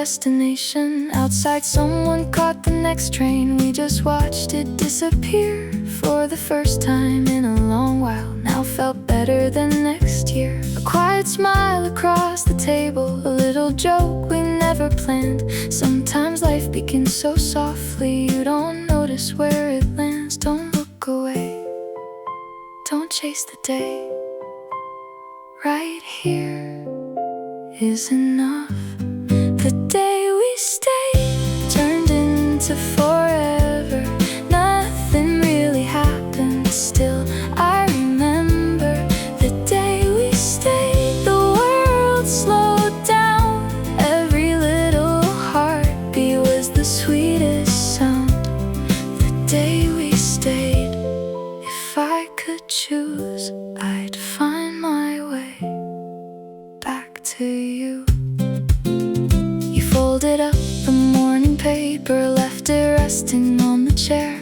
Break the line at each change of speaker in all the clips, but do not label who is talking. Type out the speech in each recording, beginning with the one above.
destination. Outside someone caught the next train. We just watched it disappear. For the first time in a long while, now felt better than next year. A quiet smile across the table, a little joke we never planned. Sometimes life begins so softly, you don't notice where it lands. Don't look away, don't chase the day. Right here is enough. The day we stayed turned into forever. Nothing really happened, still I remember the day we stayed. The world slowed down, every little heartbeat was the sweetest sound. The day we stayed, if I could choose, I'd find my way back to you. You folded up the morning paper, left it resting on the chair.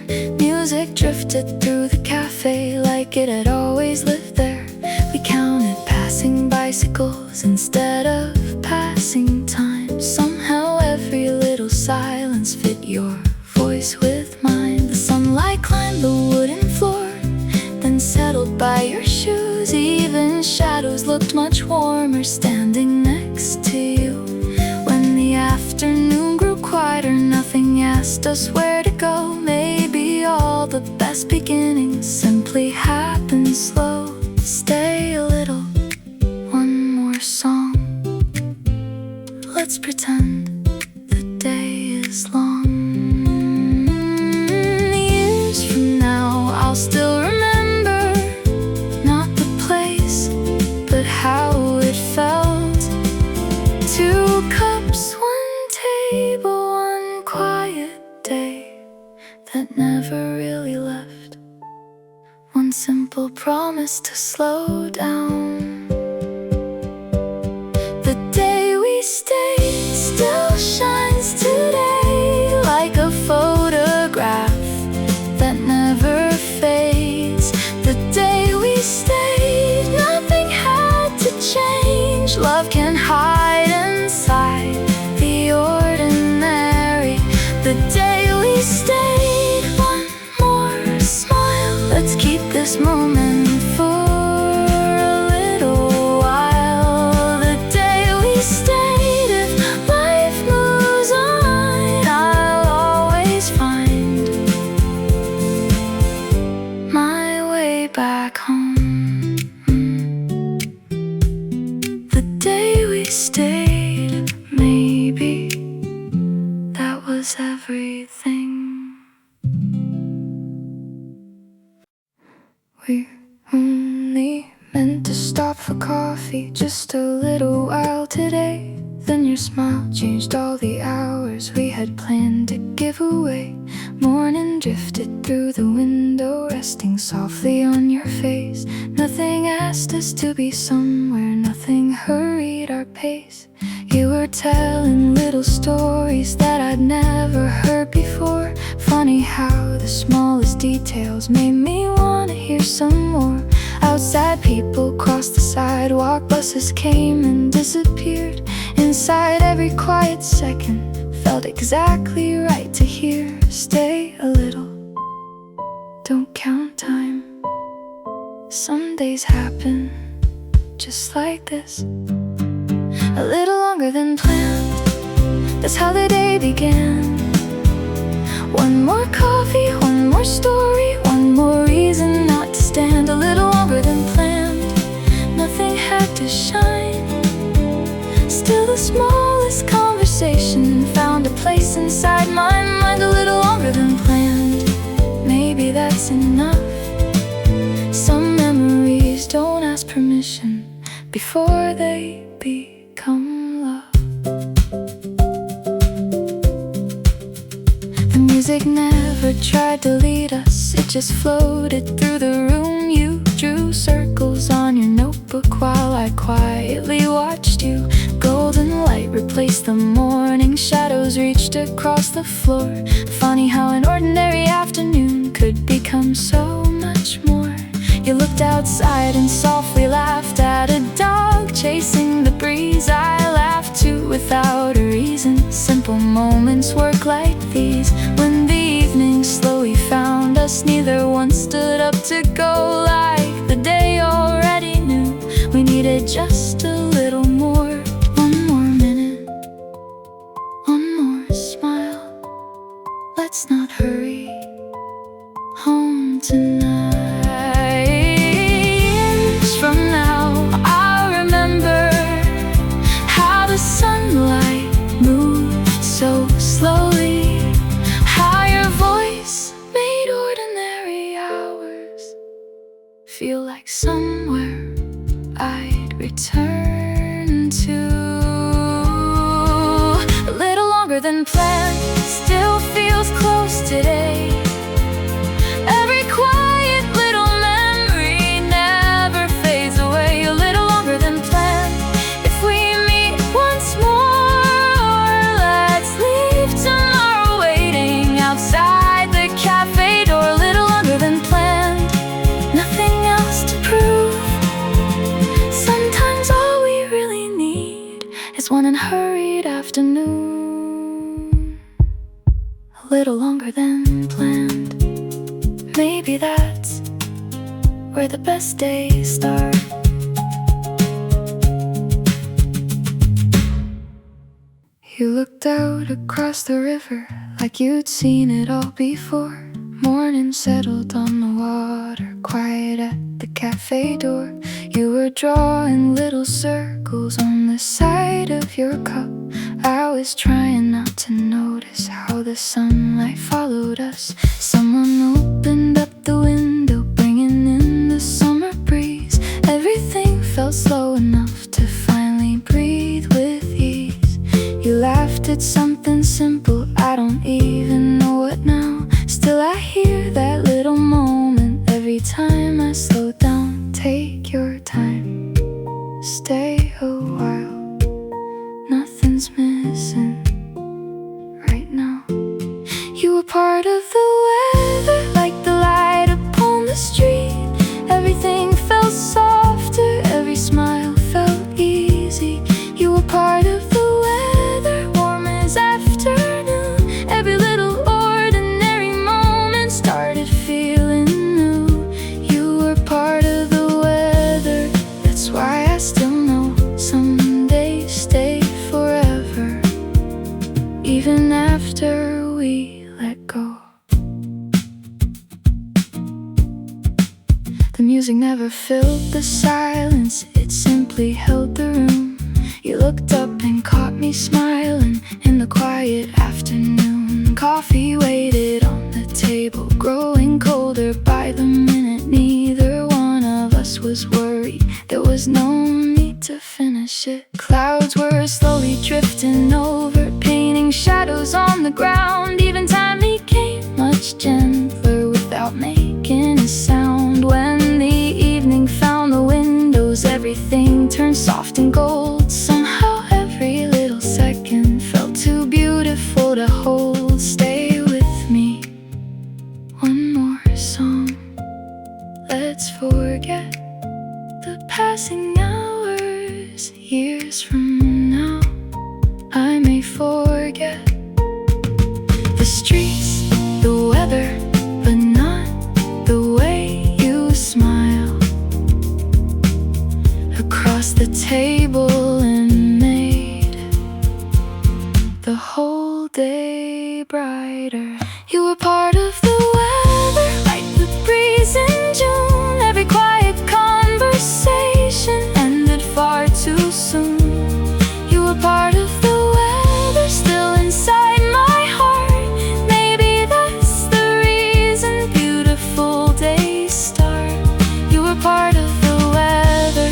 Music drifted through the cafe like it had always lived there. We counted passing bicycles instead of passing time. Somehow every little silence fit your voice with mine. The sunlight climbed the wooden floor, then settled by your shoes. Even shadows looked much warmer standing next to you. When the afternoon grew quieter, nothing asked us where to go. Maybe all the best beginnings simply happen slow. Stay a little, one more song. Let's pretend the day is long. Years from now I'll still remember, not the place, but how it felt. 2 cups, 1 table, 1 quiet day that never really left. 1 simple promise to slow down. The day we stayed still shines today, like a photograph that never fades. The day we stayed, nothing had to change. Love can hide inside the ordinary. The day we stayed, 1 more smile. Let's keep this moment for a little while. The day we stayed, if life moves on, I'll always find my way back home. The day we stayed, maybe that was everything. We only meant to stop for coffee just a little while today. Then your smile changed all the hours we had planned to give away. Morning drifted through the window, resting softly on your face. Nothing asked us to be somewhere, nothing hurried our pace. You were telling little stories that I'd never heard before. Funny how the smallest details made me wanna hear some more. Outside people crossed the sidewalk, buses came and disappeared. Inside every quiet second felt exactly right to hear. Stay a little, don't count time. Some days happen just like this, a little longer than planned. That's how the day began. 1 more coffee, 1 more story, 1 more reason not to stand. A little longer than planned, nothing had to shine. Still the smallest conversation found a place inside my mind. A little longer than planned, maybe that's enough. Some memories don't ask permission before they become love. The music never tried to lead us, it just floated through the room. You drew circles on your notebook while I quietly watched you. Golden light replaced the morning, shadows reached across the floor. Funny how an ordinary afternoon could become so much more. You looked outside and softly laughed at a dog chasing the breeze. I laughed too without a reason. Simple moments work like these. When the evening slowly found us, neither one stood up to go. Like the day already knew we needed just a little more. One more minute, one more smile. Let's not hurry home tonight. Years from now, I'll remember how the sunlight moved so slowly, how your voice made ordinary hours feel like somewhere I'd return to. A little longer than planned, still feels close today. Every quiet little memory never fades away. A little longer than planned, if we meet once more. Let's leave tomorrow waiting outside the cafe door. A little longer than planned, nothing else to prove. Sometimes all we really need is one unhurried afternoon. A little longer than planned, maybe that's where the best days start. You looked out across the river like you'd seen it all before. Morning settled on the water, quiet at the cafe door. You were drawing little circles on the side of your cup. I was trying not to notice how the sunlight followed us. Someone opened up the window, bringing in the summer breeze. Everything felt slow enough to finally breathe with ease. You laughed at something simple, I don't even know what now. Still I hear that little moment every time I slow down. Take your time, stay a while. Nothing's missing right now. You were part of the weather, like the light upon the street. Everything felt softer, every smile felt easy. You were part of the weather, warm as afternoon. Every little ordinary moment started feeling new. You were part of the weather, that's why I still know some days stay forever, even after we let go. The music never filled the silence, it simply held the room. You looked up and caught me smiling in the quiet afternoon. Coffee waited on the table, growing colder by the minute. Neither one of us was worried, there was no need to finish it. Clouds were slowly drifting over, painting shadows on the ground. Even time became much gentler without making a sound. When the evening found the windows, everything turned soft and gold. Somehow every little second felt too beautiful to hold. Stay with me, one more song. Let's forget the passing hours. Years from now, I may forget the streets, the weather, but not the way you smile across the table and made the whole day brighter. You were part of the weather, like the breeze in June. Every quiet conversation ended far too soon. You were part of the weather, still inside my heart. Maybe that's the reason beautiful days start. You were part of the weather,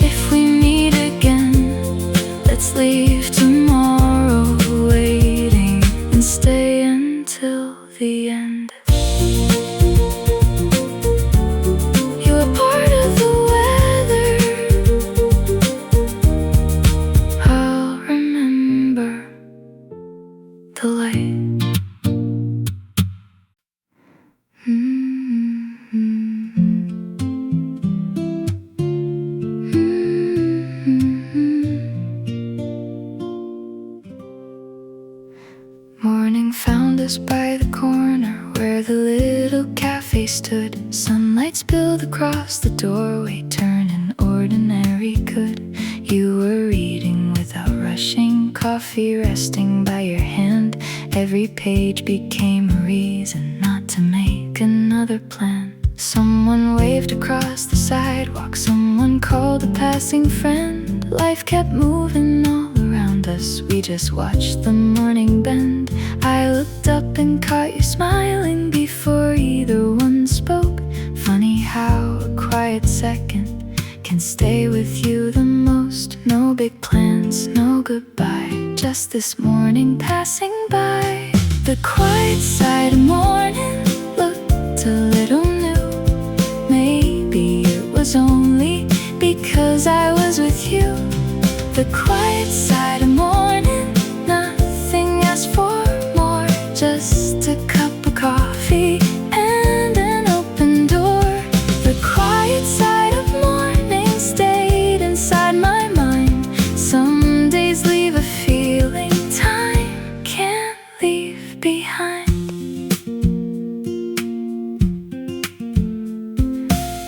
if we meet again, let's leave tomorrow waiting and stay until the end. You were part of the weather, I'll remember the light. Morning found us by the corner where the little cafe stood. Sunlight spilled across the doorway, turning ordinary good. You were reading without rushing, coffee resting by your hand. Every page became a reason not to make another plan. Someone waved across the sidewalk, someone called a passing friend. Life kept moving all around us, we just watched the morning bend. I looked up and caught you smiling before either one spoke. Funny how a quiet second can stay with you the most. No big plans, no goodbye, just this morning passing by. The quiet side of morning looked a little new. Maybe it was only because I was with you. The quiet side of morning, nothing asked for more, just a cup of coffee and an open door. The quiet side of morning stayed inside my mind. Some days leave a feeling time can't leave behind.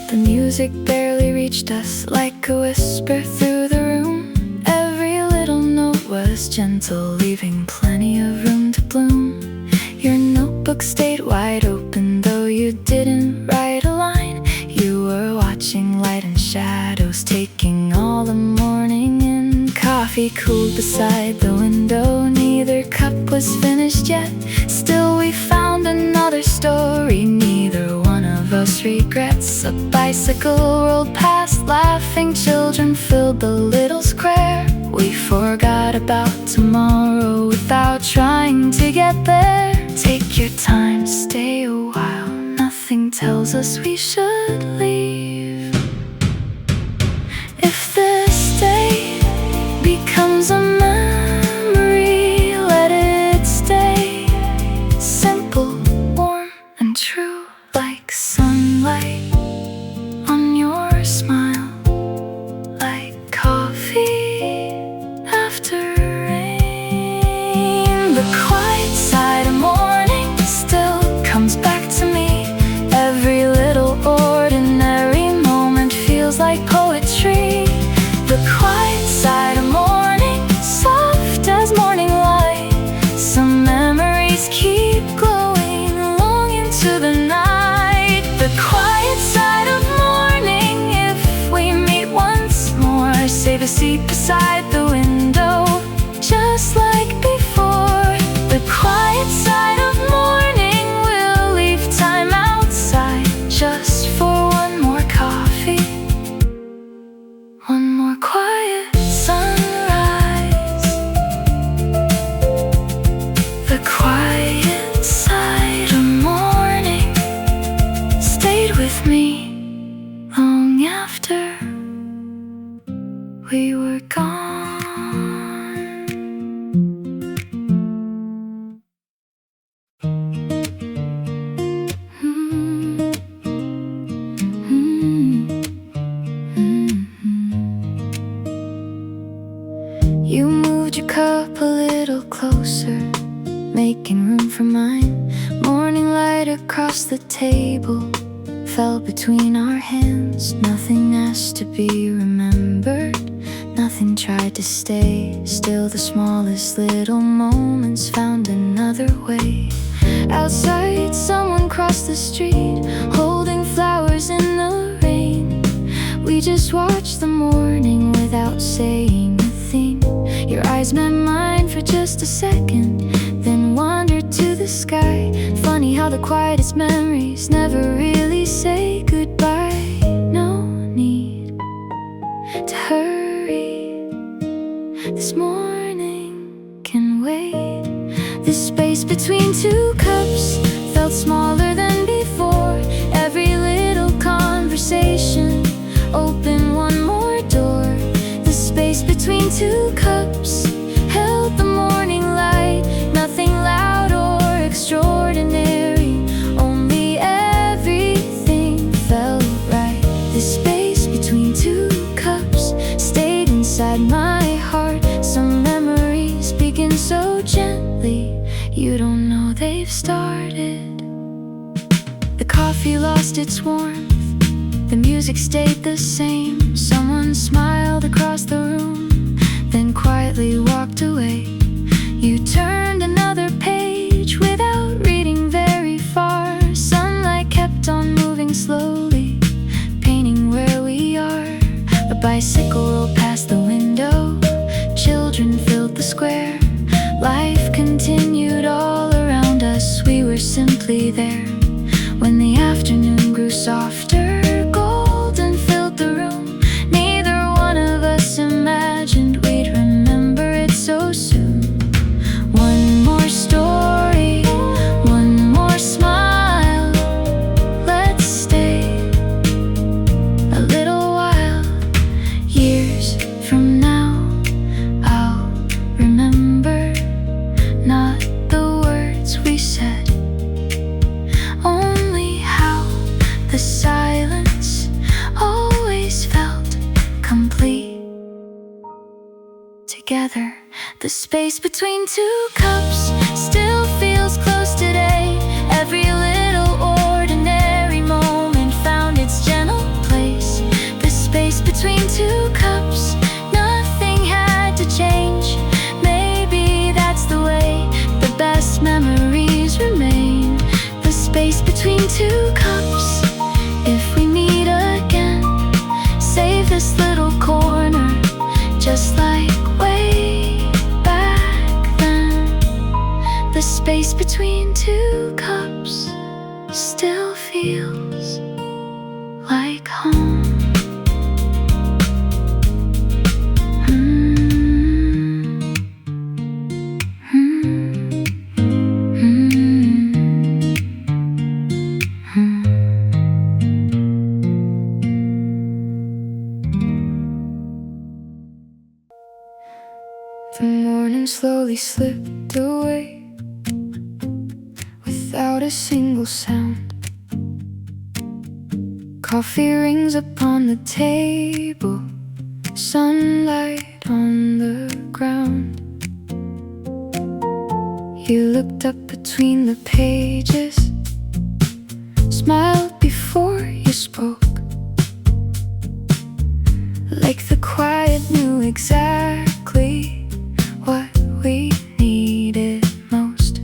The music barely reached us, like a whisper through the room. Every little note was gentle, leaving plenty of room to bloom. Your notebook stayed wide open, though you didn't write a line. You were watching light and shadows, taking all the morning in. Coffee cooled beside the window, neither cup was finished yet. Still we found another story, neither one of us regrets. A bicycle rolled past, laughing children filled the little square. We forgot about tomorrow without trying to get there. Take your time, stay a while, nothing tells us we should leave. If this day becomes a memory, let it stay simple, warm and true, like sunlight on your smile, like coffee after rain. The quiet side of morning still comes back to me. Every little ordinary moment feels like poetry. The quiet side of morning, soft as morning light. Some memories keep glowing long into the night. The quiet side of morning, if we meet once more, save a seat beside the window, just like before. The quiet side of morning, we'll leave time outside, just for one more coffee, one more quiet sunrise. The quiet side of morning stayed with me long after we were gone. You moved your cup a little closer, making room for mine. Morning light across the table fell between our hands. Nothing asked to be remembered, nothing tried to stay. Still the smallest little moments found another way. Outside someone crossed the street, holding flowers in the rain. We just watched the morning without saying a thing. Your eyes met mine for just a second, then wandered to the sky. Funny how the quietest memories never really say goodbye. No need to hurry, this morning can wait. The space between two cups felt smaller than before. Every little conversation opened one more door. The space between two cups held the morning light. Nothing loud or extraordinary, only everything felt right. The space between two cups stayed inside my heart. Some memories begin so gently, You don't know they've started. The coffee lost its warmth, the music stayed the same. Someone smiled across the room, then quietly walked away. You turned another page without reading very far. Sunlight kept on moving slowly, painting where we are. A bicycle rolled past the window, children filled the square. Life continued all around us, we were simply there. When the afternoon grew softer, golden filled the room. Neither one of us imagined we'd remember it so soon. One more story, one more smile. Let's stay a little while. Years from now, I'll remember not the words we said, only how the silence always felt complete. Together, the space between two cups still feels close today. Every little ordinary moment found its gentle place. The space between two cups, nothing had to change. Maybe that's the way the best memories remain. The space between two cups. If we meet again, save this little corner, just like way back then. The space between two cups still feels like home. The morning slowly slipped away without a single sound. Coffee rings upon the table, sunlight on the ground. You looked up between the pages, smiled before you spoke, like the quiet knew exactly what we needed most.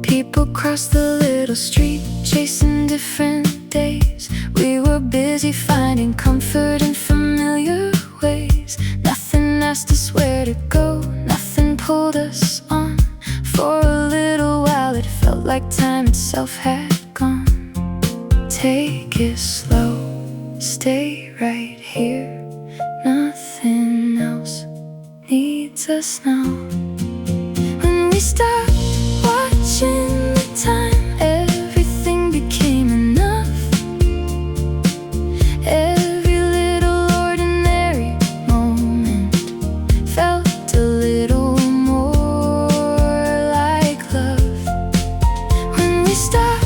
People crossed the little street, chasing different days. We were busy finding comfort in familiar ways. Nothing asked us where to go, nothing pulled us on. For a little while it felt like time itself had gone. Take it slow, stay right here. Nothing else needs us now. When we stopped watching the time, everything became enough. Every little ordinary moment felt a little more like love. When we stopped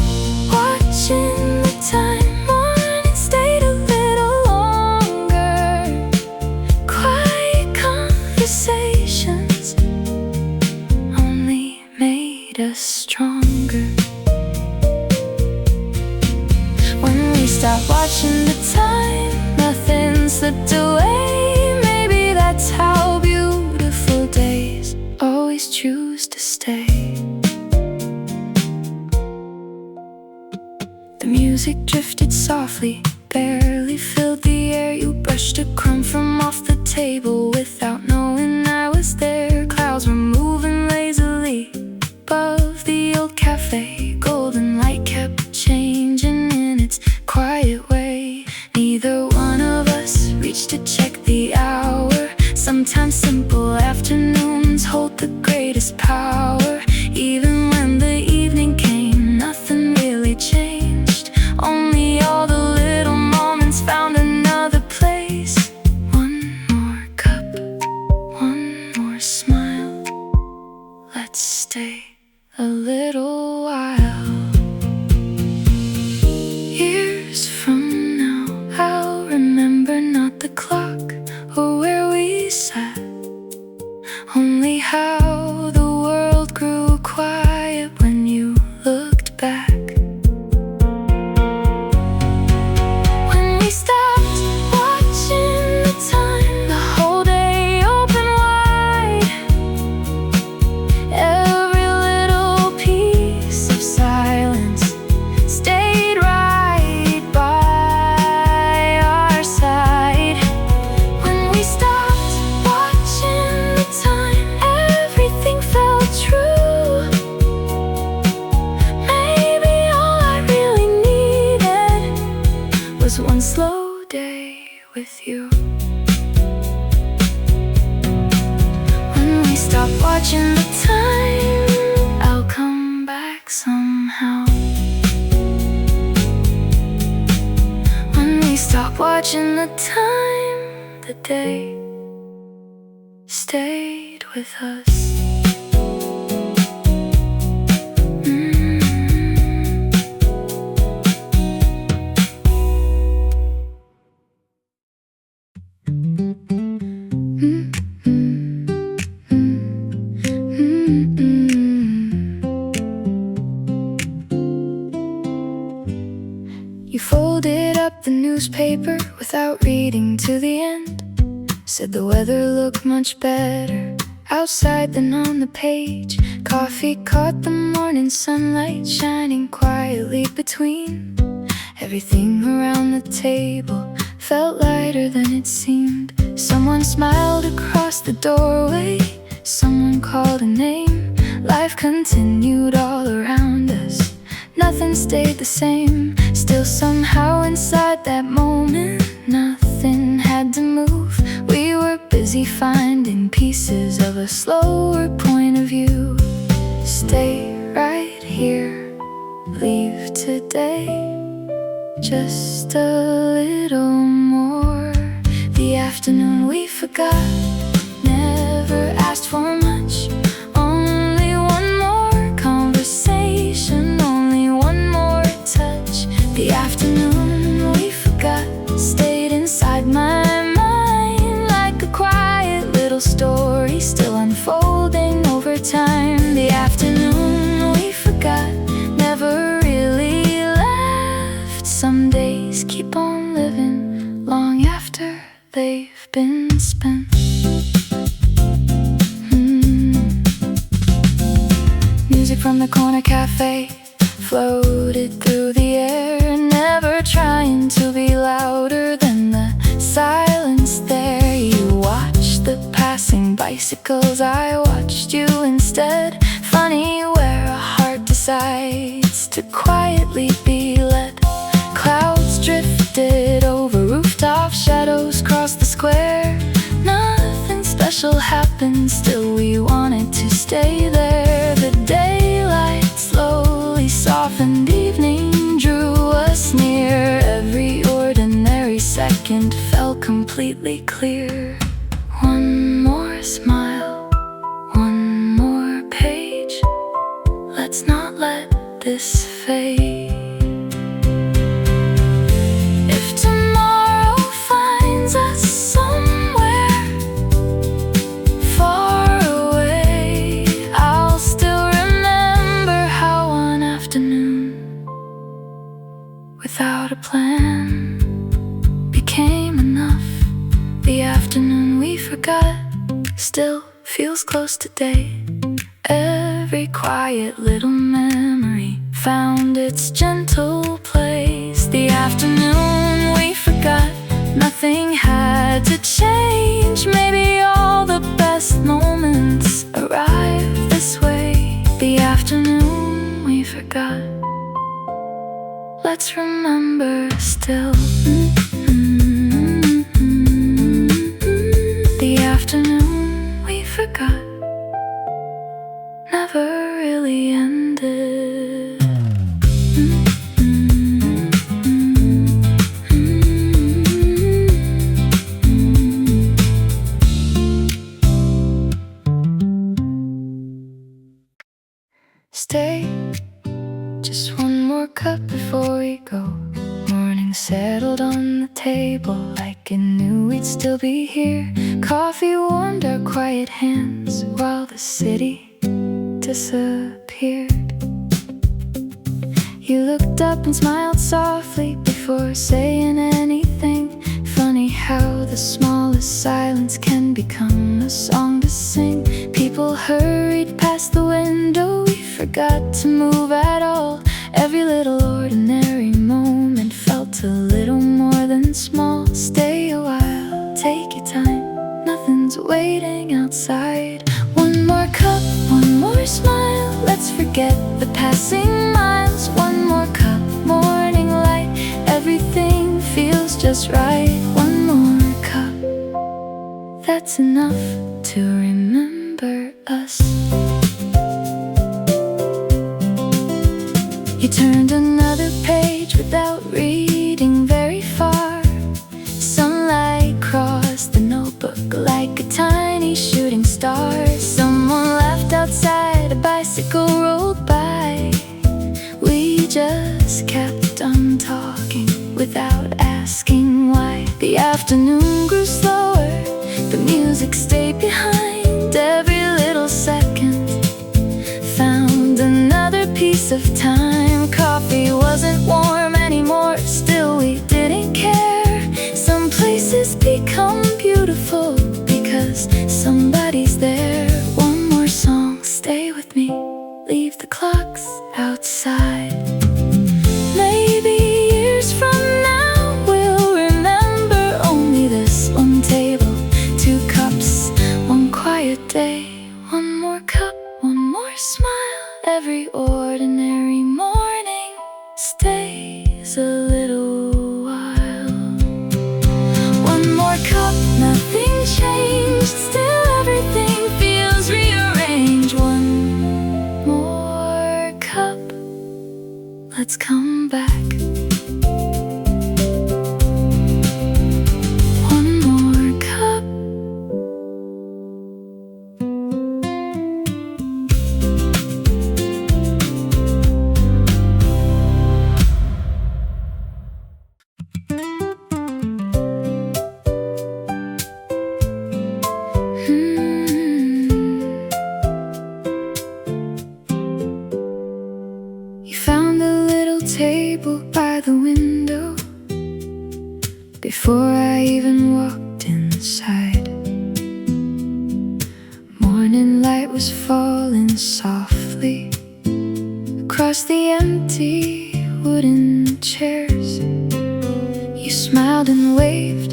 watching the time, morning stayed a little longer. Quiet conversations only made us stronger. When we stopped watching the time, nothing slipped away. Maybe that's how beautiful days always choose to stay. The music drifted softly, barely filled the air. You brushed a crumb from off the table without knowing I was there. Clouds were moving lazily above the old cafe. Golden light kept changing in its quiet way. Neither one of us reached to check the hour. Sometimes simple afternoons hold the greatest power. Even when the evening came, nothing really changed. Only all the little moments found another place. One more cup, one more smile. Let's stay a little while. Years from now, I'll remember not the clock or where we sat, only how the time, I'll come back somehow. When we stop watching the time, the day stayed with us. You folded up the newspaper without reading to the end. Said the weather looked much better outside than on the page. Coffee caught the morning sunlight shining quietly between. Everything around the table felt lighter than it seemed. Someone smiled across the doorway, someone called a name. Life continued all around us, nothing stayed the same. Still somehow inside that moment, nothing had to move. We were busy finding pieces of a slower point of view. Stay right here, leave today, just a little more. The afternoon we forgot, never asked for much. Only one more conversation, only one more touch. The afternoon we forgot stayed inside my mind like a quiet little story still unfolding over time. The afternoon we forgot never really left. Some days keep on living long after they've been spent. Music from the corner cafe floated through the air, never trying to be louder than the silence there. You watched the passing bicycles, I watched you instead. Funny where a heart decides to quietly be led. Clouds drifted over rooftop, shadows crossed the square. Nothing special happened, still we wanted to stay there. The daylight slowly softened, evening drew us near. Every ordinary second felt completely clear. One more smile, one more page. Let's not let this fade. If tomorrow finds us somewhere far away, I'll still remember how one afternoon without a plan became enough. The afternoon we forgot still feels close today. Every quiet little memory found its gentle place. The afternoon we forgot nothing had to change. Maybe all the best moments arrive this way. The afternoon we forgot, let's remember still. The afternoon we forgot never really ended. Stay, just one more cup before we go. Morning settled on the table like it knew we'd still be here. Coffee warmed our quiet hands while the city disappeared. You looked up and smiled softly before saying anything. Funny how the smallest silence can become a song to sing. People hurried past the window, we forgot to move at all. Every little ordinary moment felt a little more than small. Stay a while, take your time, nothing's waiting outside. One more cup, one more smile, let's forget the passing miles. One more cup, morning light, everything feels just right. One more cup, that's enough to remember us. You turned another page without reading very far. Sunlight crossed the notebook like a tiny shooting star. Someone laughed outside, a bicycle rolled by. We just kept on talking without asking why. The afternoon grew slower, the music stayed behind. Every little second found another piece of time. Coffee wasn't warm anymore, still we didn't care. Some places become beautiful because somebody's there. One more song, stay with me, leave the clocks outside. Maybe years from now we'll remember only this one table, 2 cups, 1 quiet day, 1 more cup, 1 more smile. Every ordinary morning stays a little while. 1 more cup, nothing changed, still everything feels rearranged. 1 more cup, let's come back. 1 more cup. You found a little table by the window before I even walked inside. Morning light was falling softly across the empty wooden chairs. You smiled and waved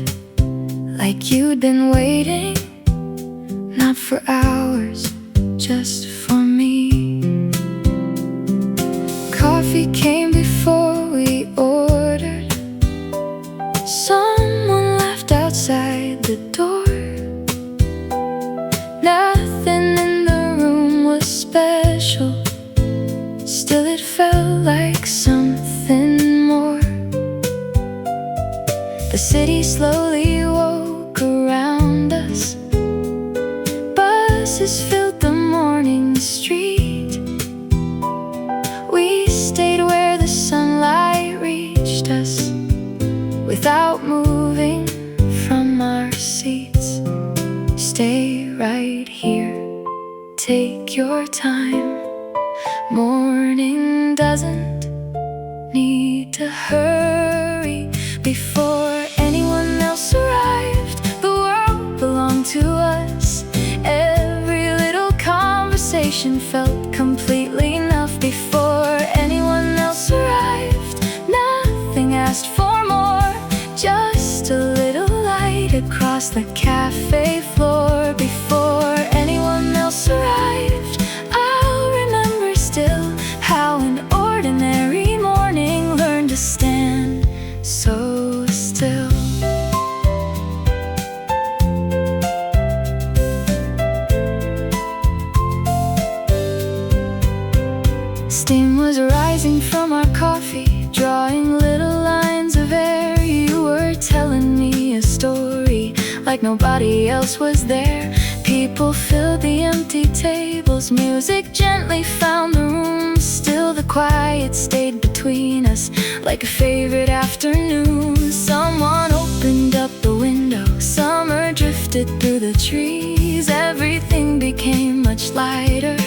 like you'd been waiting, not for hours, just for me. Coffee came before we ordered. Someone left outside the door. Nothing in the room was special, still it felt like something more. The city slowly woke around us. Buses filled the morning street. We stayed where the sunlight reached us without moving from our seats. Stay right here, take your time. Morning doesn't need to hurry. Before anyone else arrived, the world belonged to us. Every little conversation felt completely enough. Before anyone else arrived, nothing asked for more, just a little light across the cafe floor. Before anyone else arrived, I'll remember still how an ordinary morning learned to stand so still. Steam was rising from our coffee, drawing little lines of air. You were telling me a story like nobody else was there. People filled the empty tables, music gently found the room. Still the quiet stayed between us like a favorite afternoon. Someone opened up the window, summer drifted through the trees. Everything became much lighter,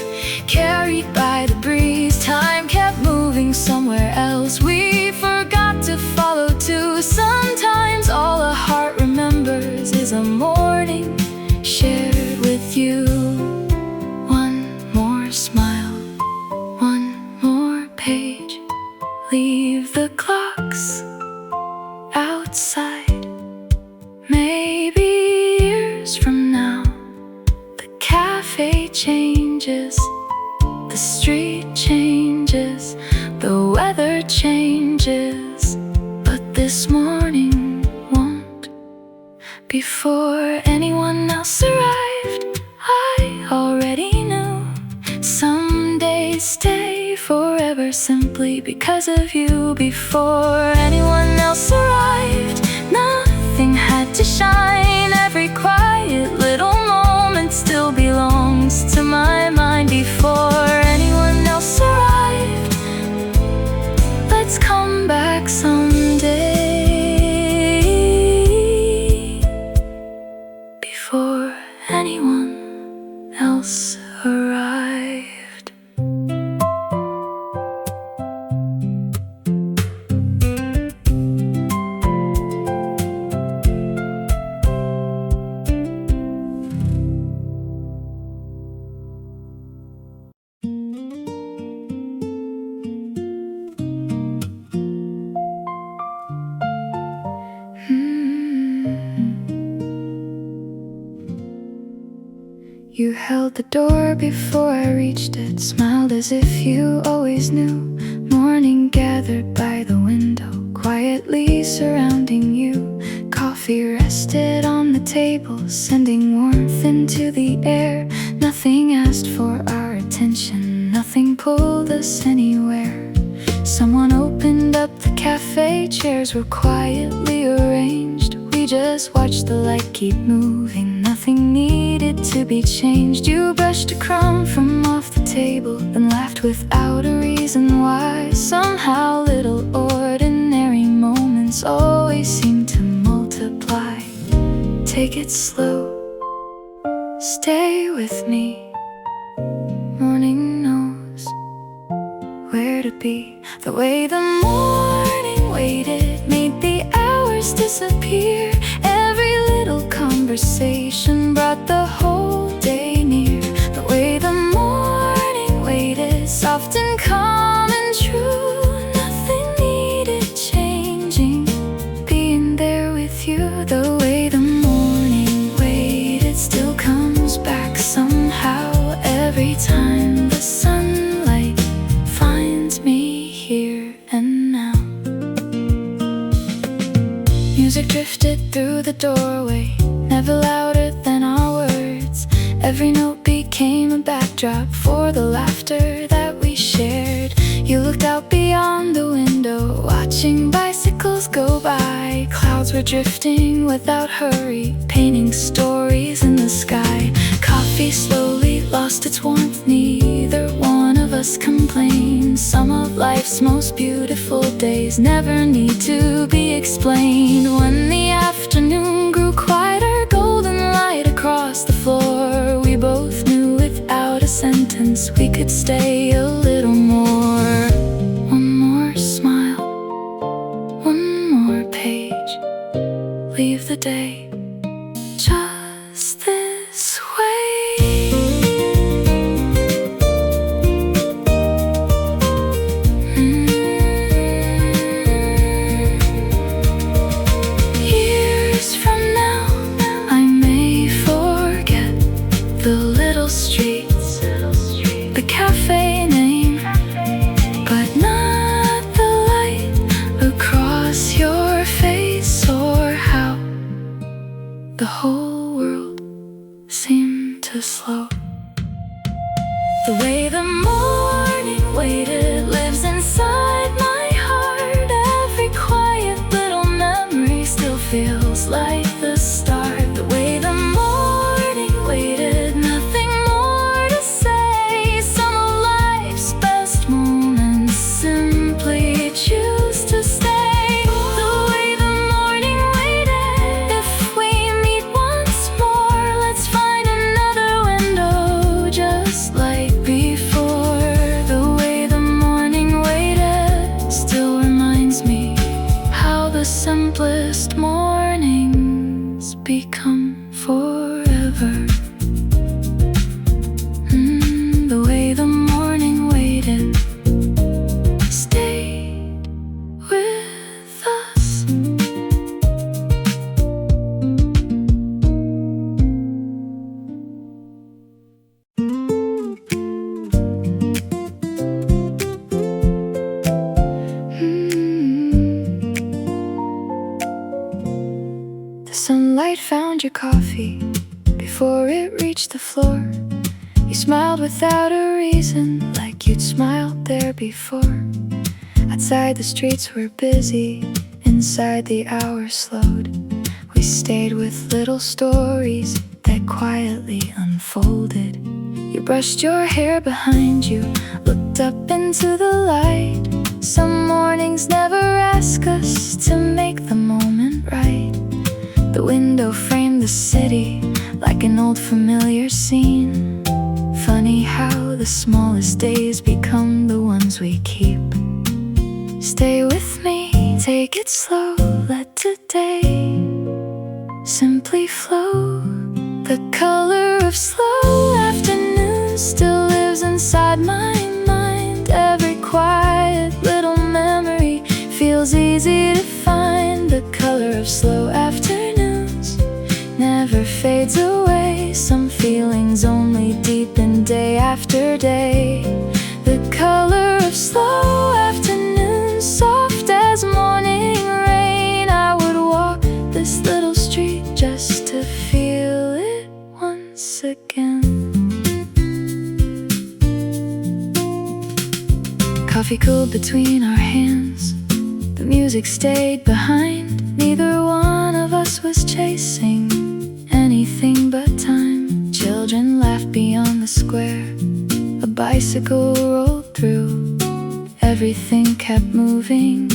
carried by the breeze. Time kept moving somewhere else, we forgot to follow too. Sometimes all a heart remembers is a morning shared with you. 1 more smile, 1 more page, leave the clocks outside. Maybe years from now, the cafe changes, the street changes, the weather changes, but this morning won't. Before anyone else arrived, I already knew some days stay forever simply because of you. Before anyone else arrived, nothing had to shine. Every quiet little moment still belongs to my mind. Before anyone else arrived, let's come back someday. Before anyone else arrived. You held the door before I reached it, smiled as if you always knew. Morning gathered by the window, quietly surrounding you. Coffee rested on the table, sending warmth into the air. Nothing asked for our attention, nothing pulled us anywhere. Someone opened up the cafe, chairs were quietly arranged. We just watched the light keep moving, nothing needed to be changed. You brushed a crumb from off the table, then laughed without a reason why. Somehow little ordinary moments always seem to multiply. Take it slow, stay with me. Morning knows where to be. The way the morning waited made the hours disappear. Every little conversation brought the whole day near. The way the morning waited, soft and calm and true. Nothing needed changing, being there with you. The way the morning waited still comes back somehow. Every time the sunlight finds me here and now. Music drifted through the doorway, never louder than our words. Every note became a backdrop for the laughter that we shared. You looked out beyond the window, watching bicycles go by. Clouds were drifting without hurry, painting stories in the sky. Coffee slowly lost its warmth, neither one of us complained. Some of life's most beautiful days never need to be explained. When the afternoon grew quieter, golden light across the floor, we both knew without a sentence we could stay a little more. One more smile, one more page, leave the day just this way. Years from now, I may forget the little streets, the cafe name, but not the light across your face, or how the whole world seemed to slow. The way the morning waited lives inside my heart. Every quiet little memory still feels like the start. The way the morning waited, nothing more to say. Some of life's best moments simply choose to stay. The way the morning waited, if we meet once more, let's find another window just like before. The way the morning waited still reminds me how the simplest mornings become forever. The way the morning waited stayed with us. The sunlight found your coffee before it reached the floor. You smiled without a reason, like you you'd smiled there before. Outside the streets were busy, inside the hours slowed. We stayed with little stories that quietly unfolded. You brushed your hair behind you, looked up into the light. Some mornings never ask us to make the moment right. The window framed the city like an old familiar scene. Funny how the smallest days become the ones we keep. Stay with me, take it slow, let today simply flow. The color of slow afternoon still lives inside my mind. Every quiet little memory feels easy to find. The color of slow afternoons never fades away. Some feelings only deepen day after day. The color of slow afternoons, soft as morning rain. I would walk this little street just to feel it once again. Coffee cooled between our hands, the music stayed behind. Neither one of us was chasing anything but time. Children laughed beyond the square, a bicycle rolled through. Everything kept moving,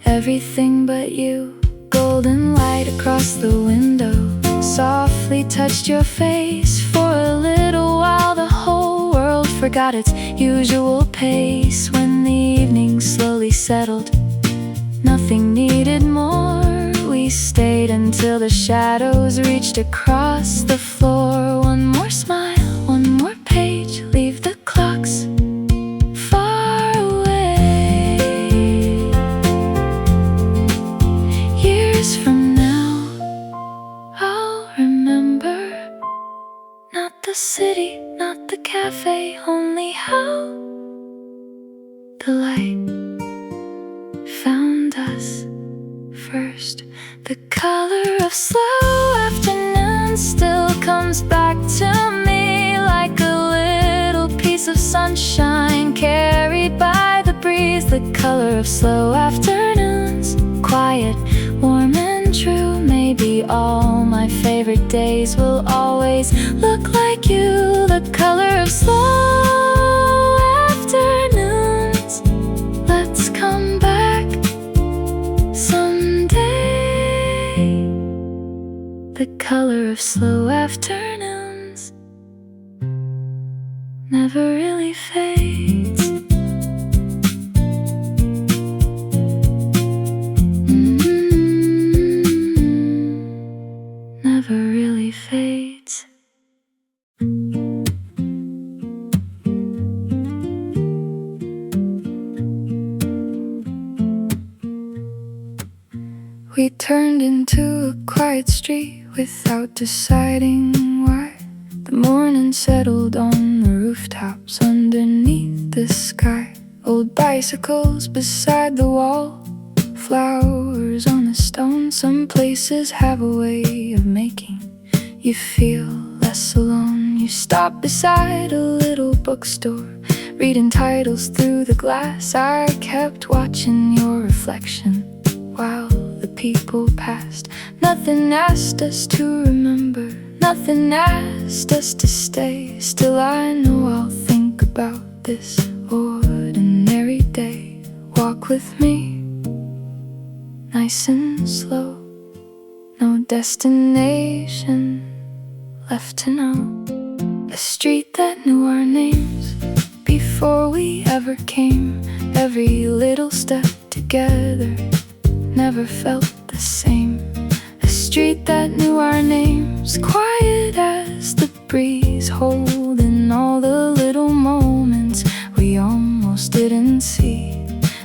everything but you. Golden light across the window softly touched your face. For a little while the whole world forgot its usual pace. When the evening slowly settled, nothing needed more. We stayed until the shadows reached across the floor. One more smile, one more page, leave the clocks far away. Years from now, I'll remember not the city, not the cafe, only how the light found us first. The color of slow afternoon still comes back to me like a little piece of sunshine carried by the breeze. The color of slow afternoons, quiet, warm and true. Maybe all my favorite days will always look like you. The color of slow afternoons, let's come back someday. The color of slow afternoons never really fades. Never really fades. We turned into a quiet street without deciding why. The morning settled on the rooftops underneath the sky. Old bicycles beside the wall, flowers on the stone. Some places have a way of making you feel less alone. You stop beside a little bookstore, reading titles through the glass. I kept watching your reflection while the people passed. Nothing asked us to remember, nothing asked us to stay. Still I know I'll think about this ordinary day. Walk with me, nice and slow. No destination left to know. A street that knew our names before we ever came. Every little step together never felt the same. A street that knew our names, quiet as the breeze, holding all the little moments we almost didn't see.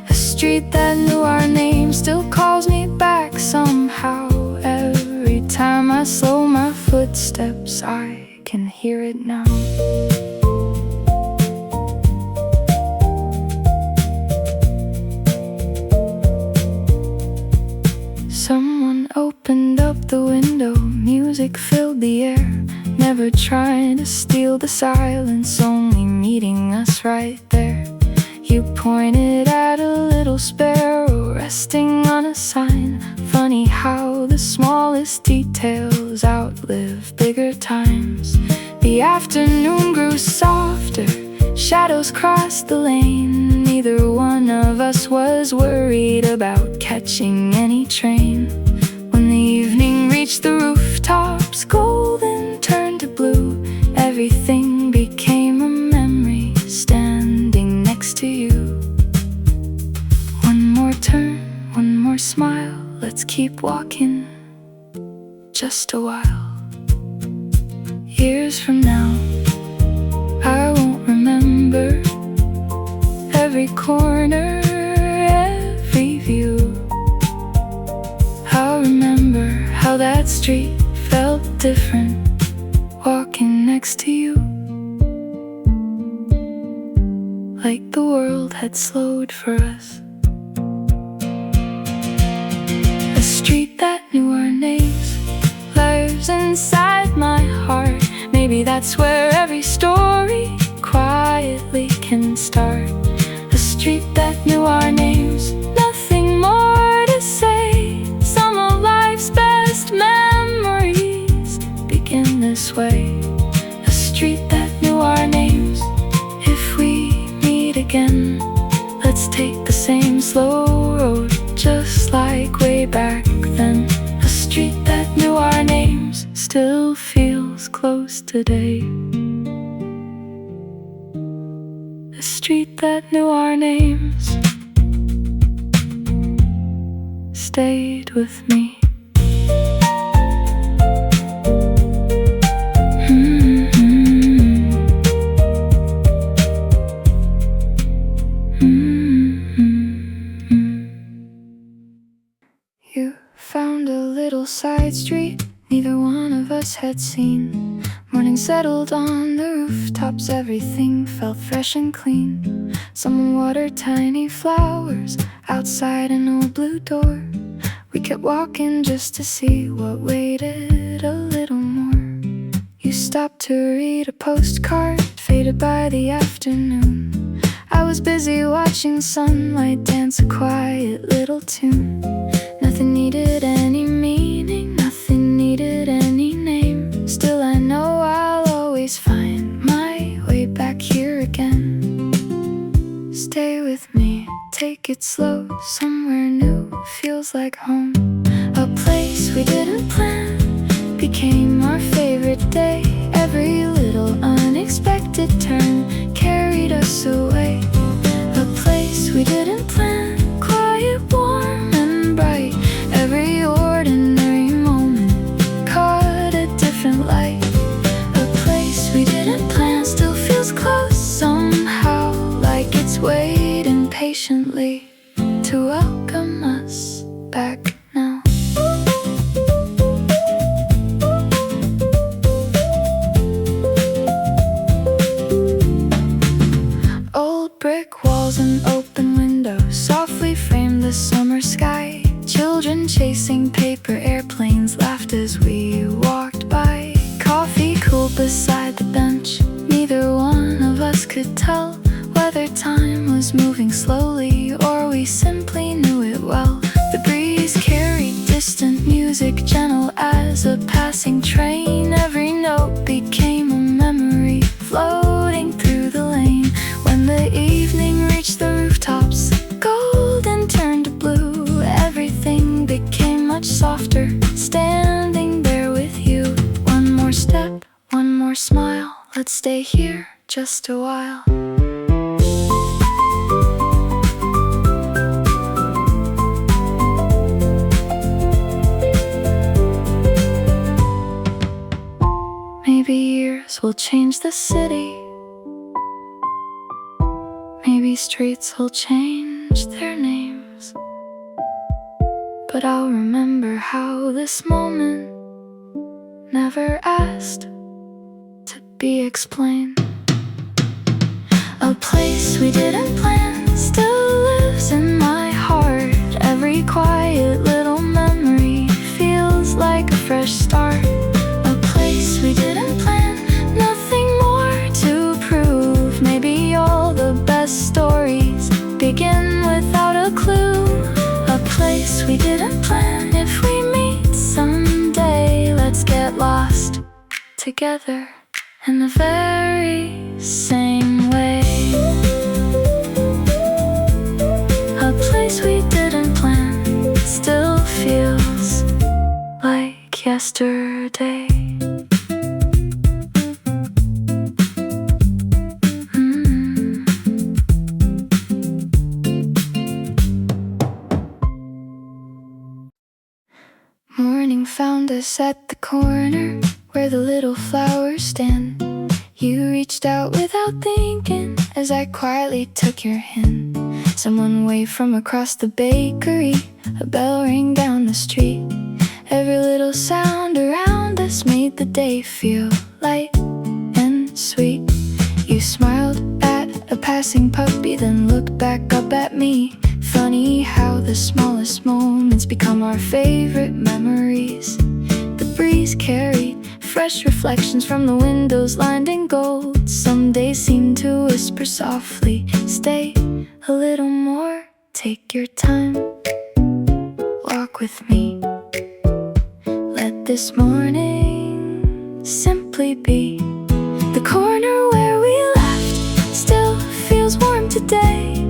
A street that knew our names still calls me back somehow. Every time I slow my footsteps, I can hear it now. Someone opened up the window, music filled the air. Never trying to steal the silence, only meeting us right there. You pointed at a little sparrow resting on a sign. Funny how the smallest details outlive bigger times. The afternoon grew softer, shadows crossed the lane. Neither one of us was worried about catching any train. When the evening reached the rooftops, golden turned to blue. Everything became a memory, standing next to you. One more turn, one more smile, let's keep walking just a while. Years from now, I won't remember every corner, every view. I'll remember how that street felt different, walking next to you. Like the world had slowed for us. A street that knew our names lives inside my heart. Maybe that's where every story quietly can start. A street that knew our names, nothing more to say. Some of life's best memories begin this way. A street that knew our names. If we meet again, let's take the same slow road, just like way back then. A street that knew our names still feels close today. A street that knew our names stayed with me. You found a little side street neither one of us had seen. Morning settled on the rooftops, everything felt fresh and clean. Someone watered tiny flowers outside an old blue door. We kept walking just to see what waited a little more. You stopped to read a postcard, faded by the afternoon. I was busy watching sunlight dance a quiet little tune. Nothing needed any meaning, nothing needed any name. Still I know I'll always find my way back here again. Stay with me, take it slow, somewhere new, feels like home. A place we didn't plan became our favorite day. Every little unexpected turn carried us away. A place we didn't plan, quiet, warm and bright. Every ordinary moment caught a different light. A place we didn't plan still feels close somehow, like it's waiting patiently to welcome us back now. Old brick walls and open windows softly framed the summer sky. Children chasing paper airplanes laughed as we walked by. Coffee cooled beside the bench. Neither one of us could tell whether time was moving slowly or we simply knew it well. The breeze carried distant music, gentle as a passing train. Every note became a memory floating through the lane. When the evening reached the rooftops, golden turned to blue. Everything became much softer, standing there with you. One more step, one more smile, let's stay here just a while. Maybe years will change the city. Maybe streets will change their names. But I'll remember how this moment never asked to be explained. A place we didn't plan still lives in my heart. Every quiet little memory feels like a fresh start. A place we didn't plan, nothing more to prove. Maybe all the best stories together in the very same way. A place we didn't plan still feels like yesterday. Morning found us at the corner where the little flowers stand. You reached out without thinking as I quietly took your hand. Someone waved from across the bakery, a bell rang down the street. Every little sound around us made the day feel light and sweet. You smiled at a passing puppy, then looked back up at me. Funny how the smallest moments become our favorite memories. The breeze carried fresh reflections from the windows lined in gold. Some days seem to whisper softly, stay a little more, take your time, walk with me. Let this morning simply be. The corner where we left still feels warm today.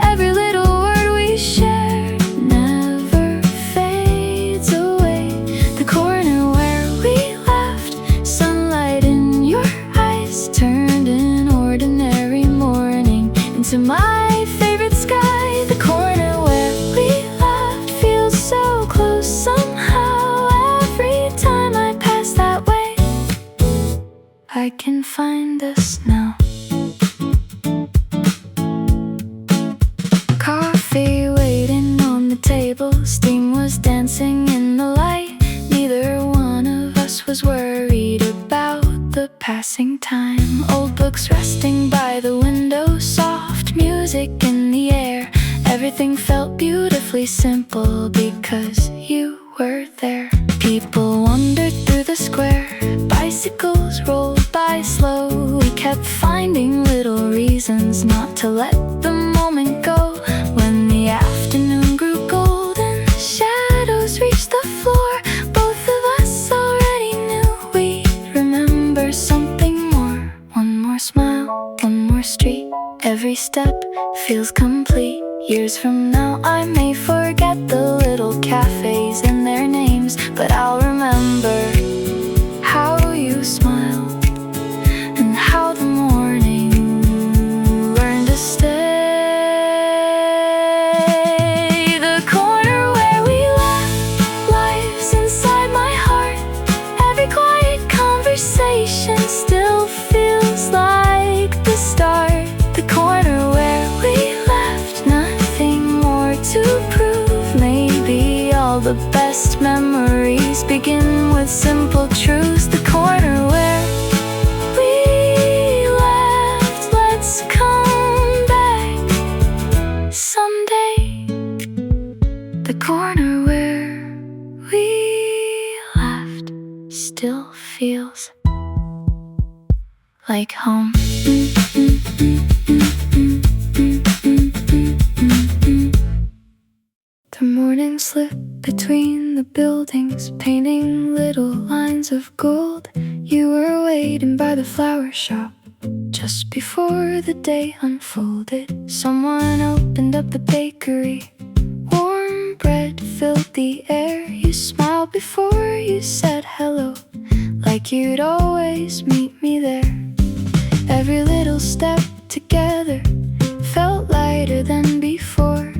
Every little word we shared never fades away. The corner where we left, sunlight in your eyes turned an ordinary morning into my favorite sky. The corner where we left feels so close somehow. Every time I pass that way, I can find us now. Coffee waiting on the table, steam was dancing in the light. Neither one of us was worried about the passing time. Old books resting by the window, soft music in the air. Everything felt beautifully simple because you were there. People wandered through the square, bicycles rolled by slow. We kept finding little reasons not to let the moment go. When the afternoon grew golden, shadows reached the floor. Both of us already knew we'd remember something more. One more smile, one more street. Every step feels complete. Years from now I may forget the little cafes and their names, but I'll remember how you smiled and how the morning learned to stay. The corner where we left lives inside my heart. Every quiet conversation still feels like the start. The corner where we left, nothing more to prove. Maybe all the best memories begin with simple truths. The corner where we left, let's come back someday. The corner where we left still feels like home. The morning slipped between the buildings, painting little lines of gold. You were waiting by the flower shop just before the day unfolded. Someone opened up the bakery, warm bread filled the air. You smiled before you said hello, like you'd always meet me there. Every little step together felt lighter than before.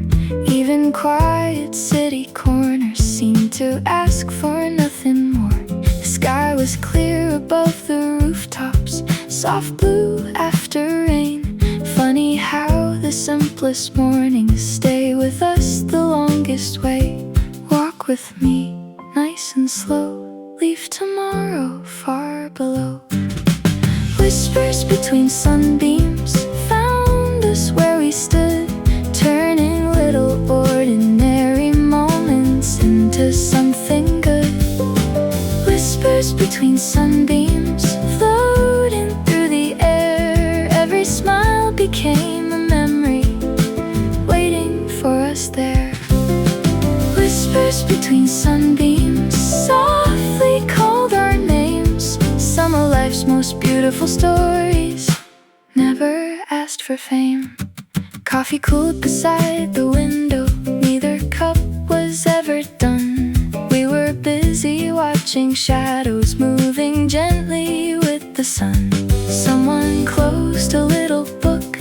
Even quiet city corners seemed to ask for nothing more. The sky was clear above the rooftops, soft blue after rain. Funny how the simplest mornings stay with us the longest way. Walk with me, nice and slow, leave tomorrow far below. Whispers between sunbeams found us where we stood, turning little ordinary moments into something good. Whispers between sunbeams floating through the air. Every smile became a memory waiting for us there. Whispers between sunbeams softly called our names. Some beautiful stories, never asked for fame. Coffee cooled beside the window, neither cup was ever done. We were busy watching shadows moving gently with the sun. Someone closed a little book,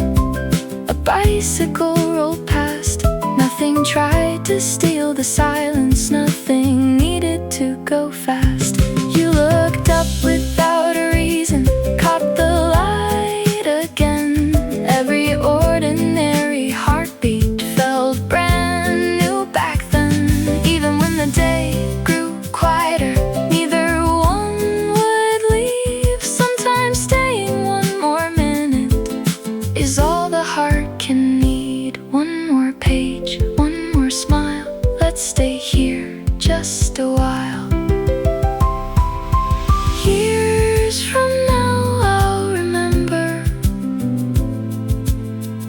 a bicycle rolled past. Nothing tried to steal the silence, nothing needed to go fast. You looked up without a reason, caught the light again. Every ordinary heartbeat felt brand new back then. Even when the day grew quieter, neither one would leave. Sometimes staying one more minute is all the heart can need. One more page, one more smile. Let's stay here just a while. Years from now I'll remember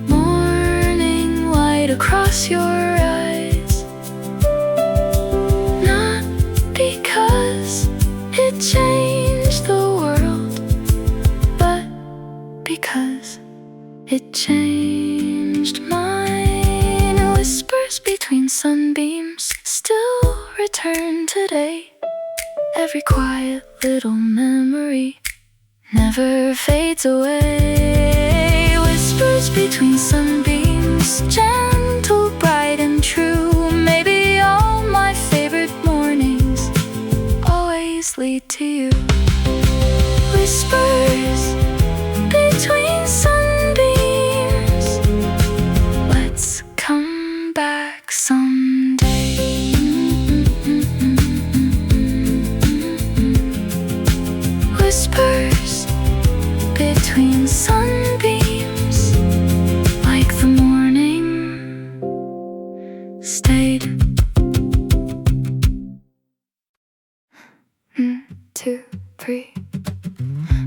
morning light across your eyes. Not because it changed the world, but because it changed mine. Whispers between sunbeams still return today. Every quiet little memory never fades away. Whispers between sunbeams, gentle, bright and true. Maybe all my favorite mornings always lead to you. Whispers between sunbeams, let's come back someday. Whispers between sunbeams, like the morning stayed. 2, 3.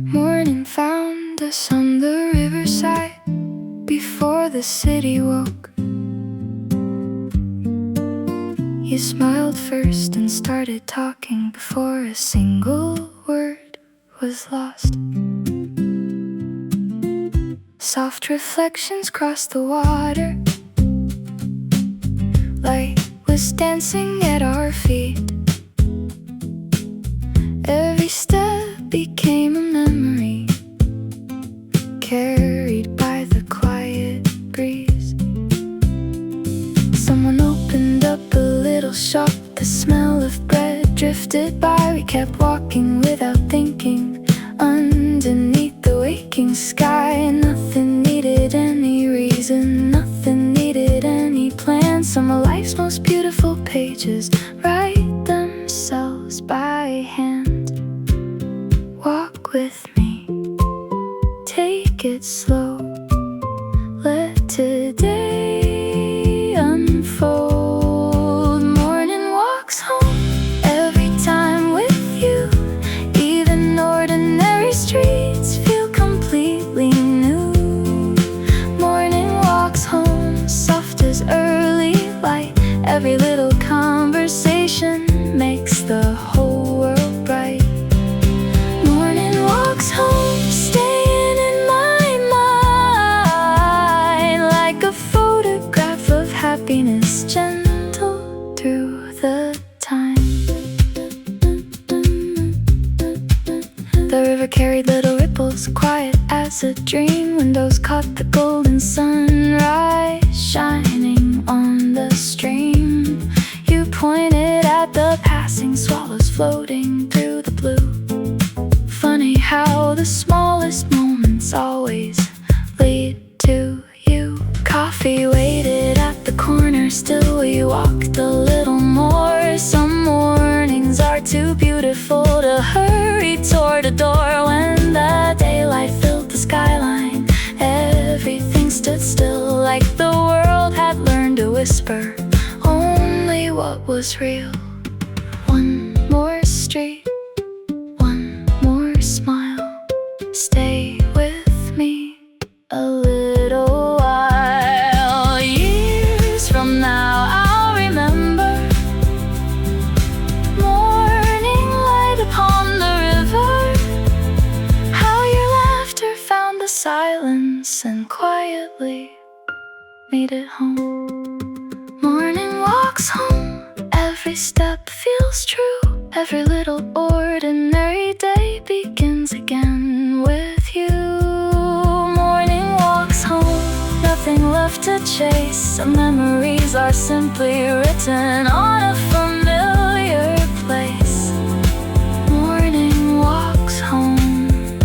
Morning found us on the riverside before the city woke. You smiled first and started talking before a single word was lost. Soft reflections crossed the water. Light was dancing at our feet. Every step became a memory, carried by the quiet breeze. Someone opened up a little shop. The smell of bread drifted by. We kept walking without thinking. Underneath the waking sky, nothing needed any reason, nothing needed any plan. Some of life's most beautiful pages write themselves by hand. Walk with me, take it slow, let today unfold. Morning walks home, every time with you. Even ordinary streets feel completely new. Morning walks home, soft as early light. Every little conversation makes the whole world bright. Morning walks home, staying in my mind, like a photograph of happiness, gentle through the time. The river carried little ripples, quiet as a dream. Windows caught the golden sunrise shining on the stream. You pointed at the passing swallows floating through the blue. Funny how the smallest moments always lead to you. Coffee waited at the corner, still we walked a little more. Some mornings are too beautiful to hurry toward a door. When the daylight filled the skyline, everything stood still, like the world had learned to whisper only what was real. One more street, one more smile. Stay with me a little while. Years from now I'll remember morning light upon the river. How your made it home. Morning walks home, every step feels true. Every little ordinary day begins again with you. Morning walks home, nothing left to chase. Some memories are simply written on a familiar place. Morning walks home,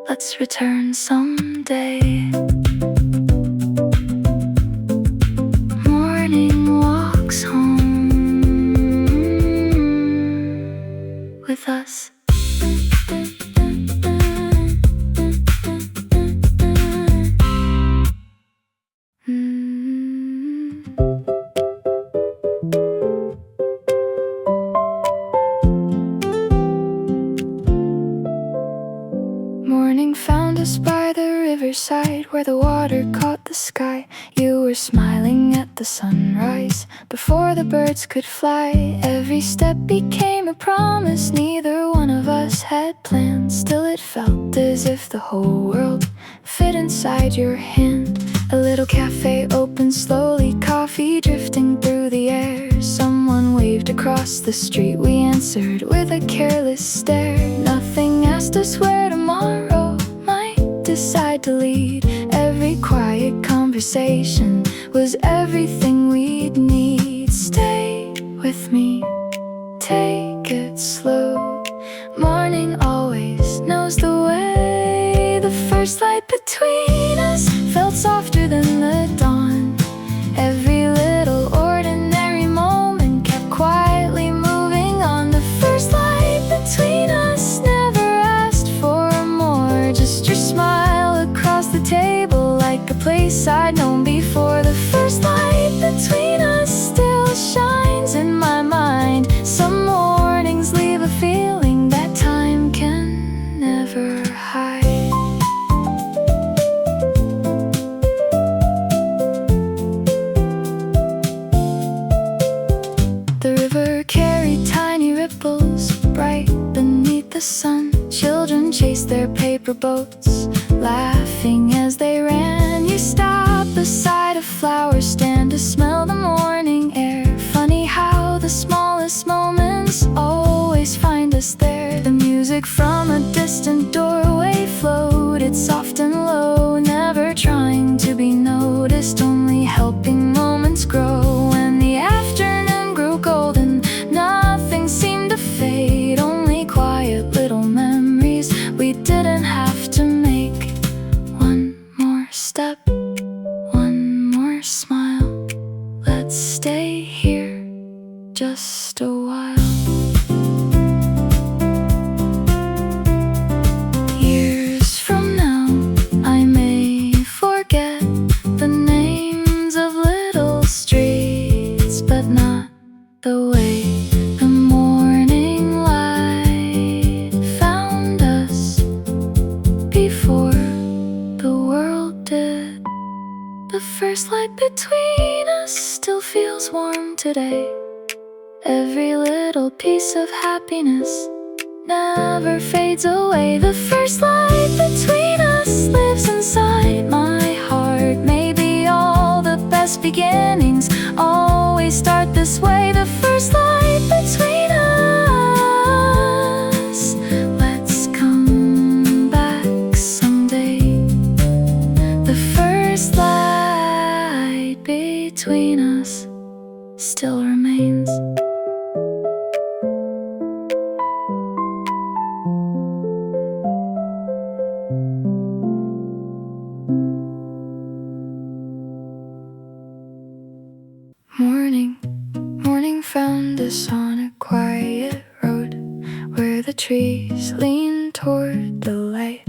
let's return someday. Morning walks home with us. Morning found us by the riverside where the water caught the sky. You were smiling at the sunrise before the birds could fly. Every step became a promise neither one of us had planned. Still it felt as if the whole world fit inside your hand. A little cafe opened slowly, coffee drifting through the air. Someone waved across the street, we answered with a careless stare. Nothing asked us where tomorrow might decide to lead. Every quiet conversation was everything we'd need. Stay with me, take it slow. Morning always knows the way. The first light between us felt softer than the dawn. Every little ordinary moment kept quietly moving on. The first light between us never asked for more. Just your smile across the table like a place I'd known before. The first light between us still shines in my mind. Some mornings leave a feeling that time can never hide. The river carried tiny ripples bright beneath the sun. Children chased their paper boats, laughing as they ran. You stopped beside a flower stand to smell the morning air. Funny how the smallest moments always find us there. The music from a distant doorway floated soft and low, never trying to be noticed, only helping moments grow. When the afternoon grew golden, nothing seemed to fade, only quiet little memories we didn't have to make. One more step, one more smile. Let's stay here just a while. Years from now, I may forget the names of little streets, but not the way the morning light found us before the world did. The first light between us still feels warm today. Every little piece of happiness never fades away. The first light between us lives inside my heart. Maybe all the best beginnings always start this way. The first light between us, let's come back someday. The first light between us still remains. Morning found us on a quiet road where the trees lean toward the light.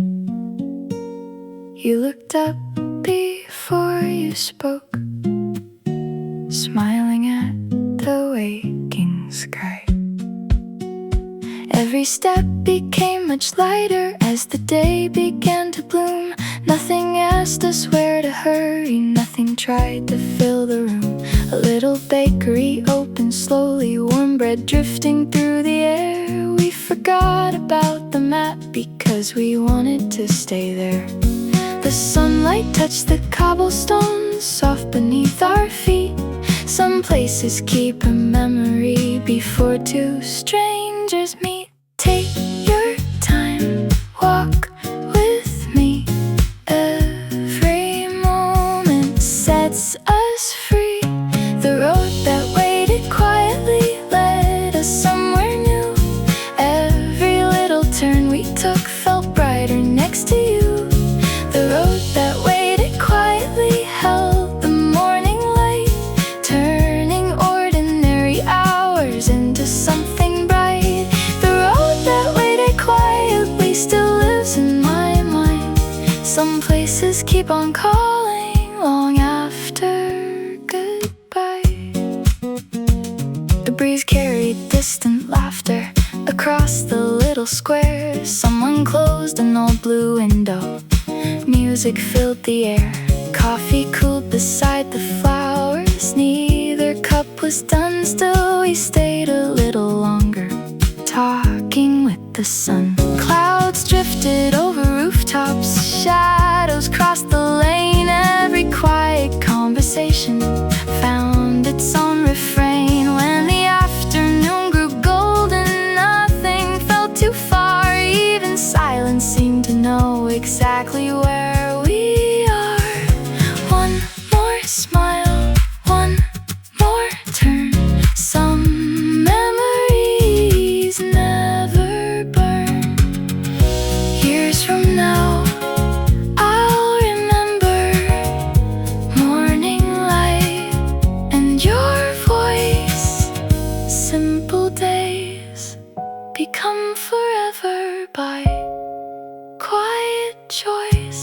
You looked up before you spoke, smiling at the waking sky. Every step became much lighter as the day began to bloom. Nothing asked us where to hurry, nothing tried to fill the room. A little bakery opened slowly, warm bread drifting through the air. We forgot about the map because we wanted to stay there. The sunlight touched the cobblestones soft beneath our feet. Some places keep a memory before two strangers meet. Take your time, walk with me. Every moment sets us free. The road that waited quietly led us somewhere new. Every little turn we took felt brighter next to you. The road that waited quietly held the morning light, turning ordinary hours into something bright. The road that waited quietly still lives in my mind. Some places keep on calling long after goodbye. The breeze carried distant laughter across the little square. Someone closed an old blue window. Music filled the air. Coffee cooled beside the flowers. Neither cup was done, still we stayed a little longer, talking with the sun. Clouds drifted over rooftops. Shadows crossed the lane. Every quiet conversation found its own refrain. When the afternoon grew golden, nothing felt too far. Even silence seemed to know exactly where we are. One more smile, one more turn. Some memories never burn. Years from now, I'll remember morning light and your voice. Simple days become forever by quiet choice.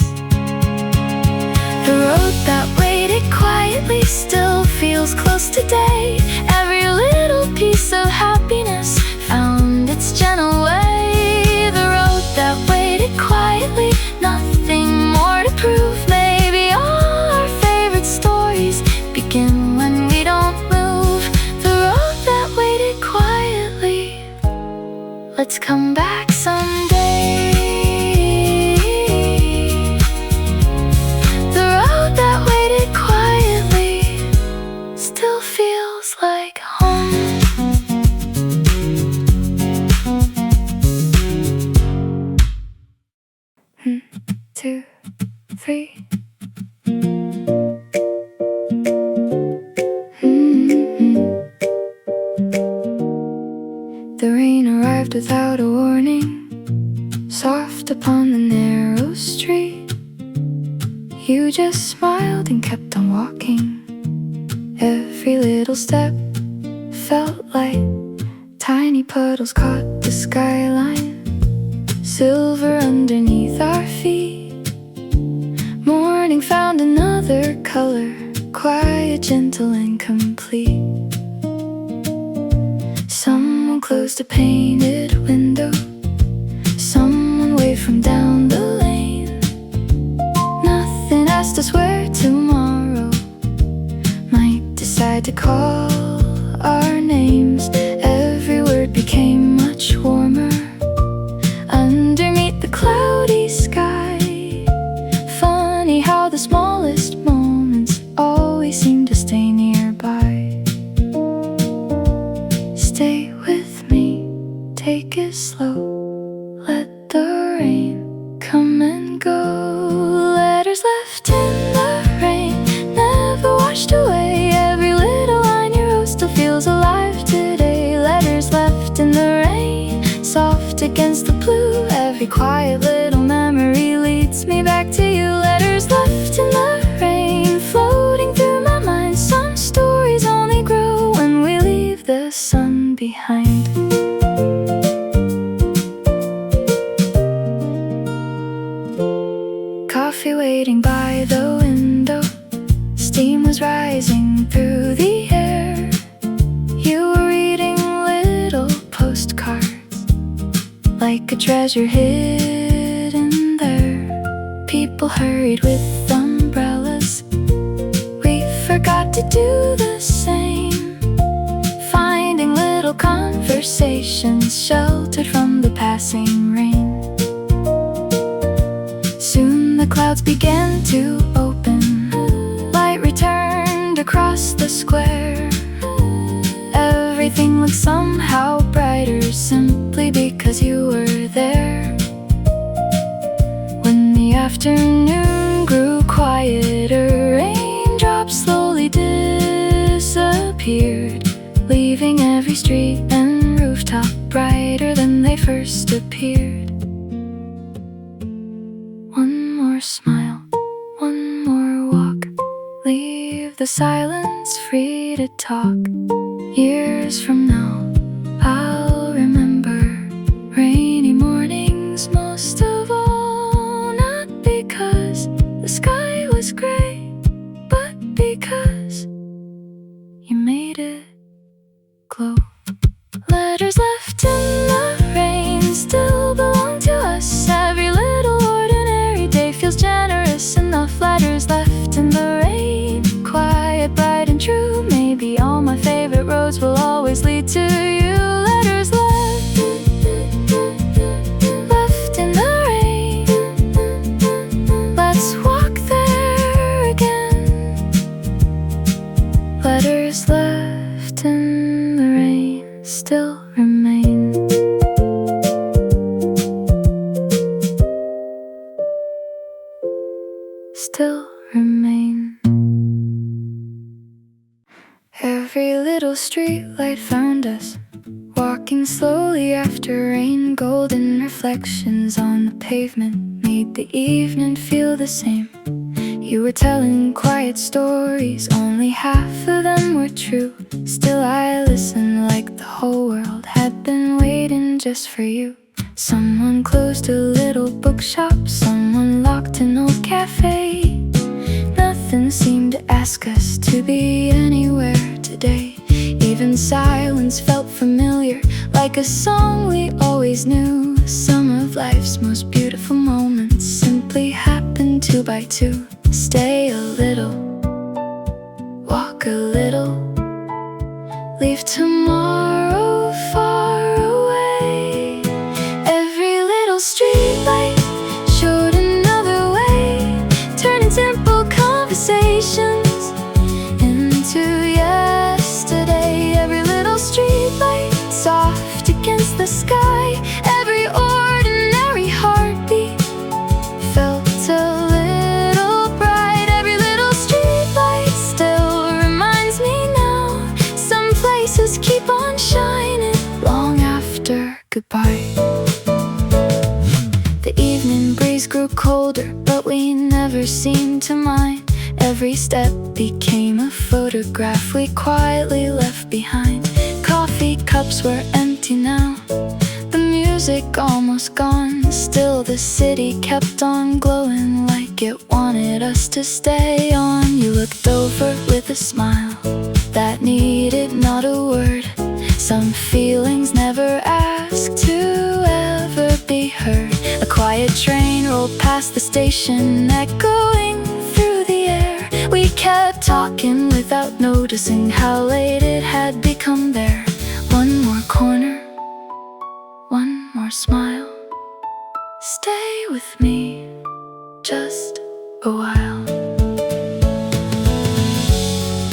The road that waited quietly still feels close today. Every little piece of happiness found its gentle way. The road that waited quietly, nothing more to prove. Maybe all our favorite stories begin when we don't move. The road that waited quietly, let's come back someday. The road that waited quietly still feels like home. 1, 2, 3. The rain arrived without a warning, soft upon the narrow street. You just smiled and kept on walking. Every little step felt light. Tiny puddles caught the skyline, silver underneath our feet. Morning found another color, quiet, gentle, and complete. Someone closed a painted window. Someone waved from down the lane. Nothing asked us where tomorrow might decide to call our names. Every word became much warmer underneath the cloudy sky. Funny how the smallest moments always seem to stay nearby. Stay with me, take it slow, let the rain come and go. Letters left in the rain, never washed away. Every little line you wrote still feels alive today. Letters left in the rain, soft against the blue. Every quiet little memory leads me back to you. Letters left in the rain, floating through my mind. Some stories only grow when we leave the sun behind. Coffee waiting by the window, steam was rising through the air. You were reading little postcards, like a treasure hidden there. People hurried with umbrellas, we forgot to do the same. Finding little conversations sheltered from the passing rain. Soon the clouds clouds began to open. Light returned across the square. Everything looked somehow brighter simply because you were there. When the afternoon grew quieter, raindrops slowly disappeared, leaving every street and rooftop brighter than they first appeared. One more smile, one more walk, leave the silence free to talk. Years from now, I'll remember rainy mornings most of all, not because the sky was gray, but because you made it glow. Letters left in the rain still belong to us. Every little ordinary day feels generous enough. Letters left in the rain, quiet, bright and true. Maybe all my favorite roads will always lead to you. Letters left in the rain, let's walk there again. Letters left in the rain still remain. Still remain. Every little streetlight found us, walking slowly after rain. Golden reflections on the pavement made the evening feel the same. You were telling quiet stories, only half of them were true. Still I listened like the whole world had been waiting just for you. Someone closed a little bookshop, someone locked an old cafe. Nothing seemed to ask us to be anywhere today. Even silence felt familiar, like a song we always knew. Some of life's most beautiful moments simply happen two by two. Stay a little, walk a little, leave tomorrow far away. Every little streetlight showed another way, turning simple conversations into yesterday. Every little streetlight soft against the sky, every ordinary heartbeat felt a little bright. Every little streetlight still reminds me now, some places keep on shining long after goodbye. The evening breeze grew colder, but we never seemed to mind. Every step became a photograph we quietly left behind. Coffee cups were empty now, the music almost gone. Still the city kept on glowing like it wanted us to stay on. You looked over with a smile that needed not a word. Some feelings never asked to ever be heard. A quiet train rolled past the station, echoing through the air. We kept talking without noticing how late it had become there. One more corner, one more smile, stay with me just a while.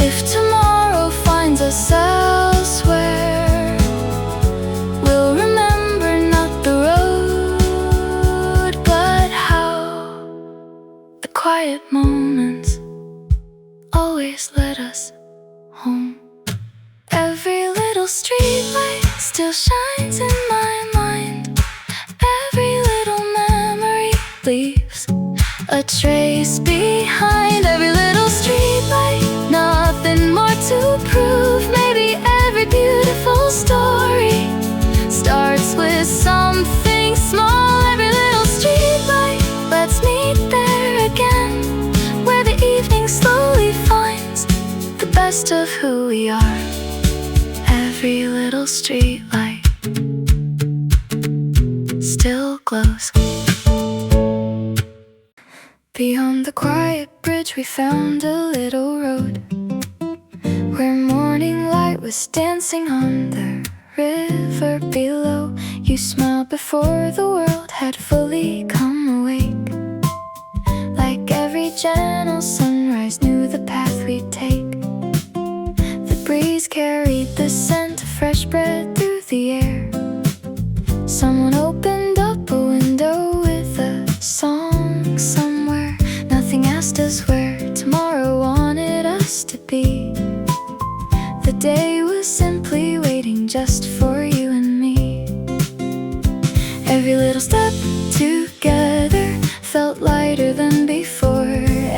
If tomorrow finds us elsewhere, we'll remember not the road, but how the quiet moments always led us home. Every little streetlight still shines in my mind. Every little memory leaves a trace behind. Every little streetlight, nothing more to prove. Maybe every beautiful story starts with something small. Every little streetlight, let's meet there again, where the evening slowly finds the best of who we are. Every little streetlight still glows. Beyond the quiet bridge we found a little road, where morning light was dancing on the river below. You smiled before the world had fully come awake, like gentle sunrise knew the path we'd take. The breeze carried the scent of fresh bread through the air. Someone opened up a window with a song somewhere. Nothing asked us where tomorrow wanted us to be. The day was simply waiting just for you and me. Every little step together felt lighter than before.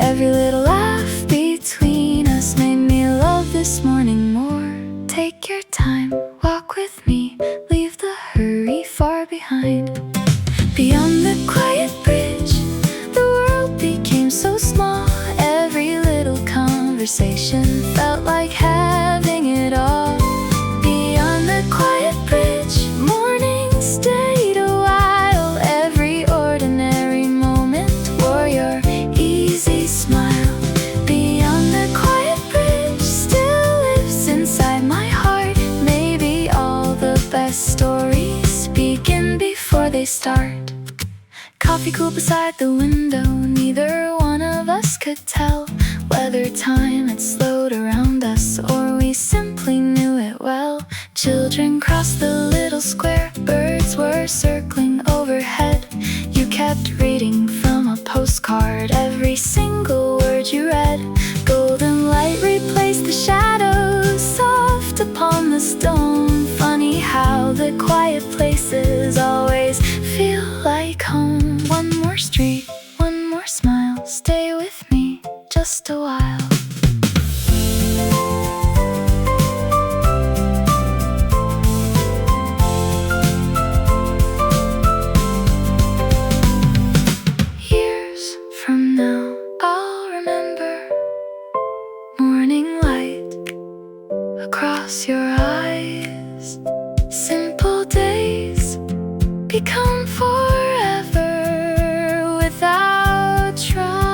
Every little laugh between us made me love this morning more. Take your time, walk with me, leave the hurry far behind. Beyond the quiet bridge, the world became so small. Every little conversation felt like having it all. Beyond the quiet bridge, morning stayed a while. Every ordinary moment wore your easy smile. Beyond the quiet bridge still lives inside my heart. Maybe all the best stories begin before they start. Coffee cooled beside the window, neither one of us could tell whether time had slowed around us or we simply knew it well. Children crossed the little square, birds were circling overhead. You kept reading from a postcard, every single word you read. Golden light replaced the shadows, soft upon the stone. Funny how the quiet places always feel like home. One more street, one more smile, stay with me just a while. Years from now, I'll remember morning light across your eyes. Simple days become forever without trying.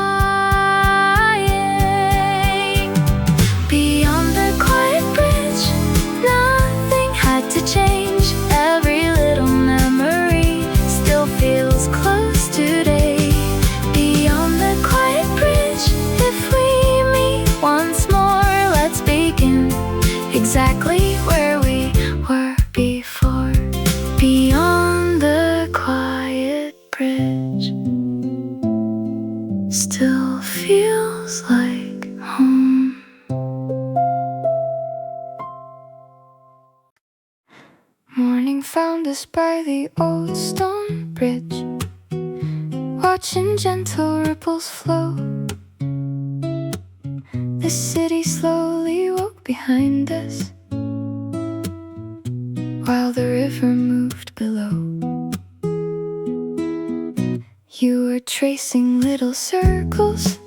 Beyond the quiet bridge, nothing had to change. Every little memory still feels close today. Beyond the quiet bridge, if we meet once more, let's begin exactly where we were before. Beyond the quiet bridge still feels like home. Morning found us by the old stone bridge, watching gentle ripples flow. The city slowly woke behind us, while the river moved below. You were tracing little circles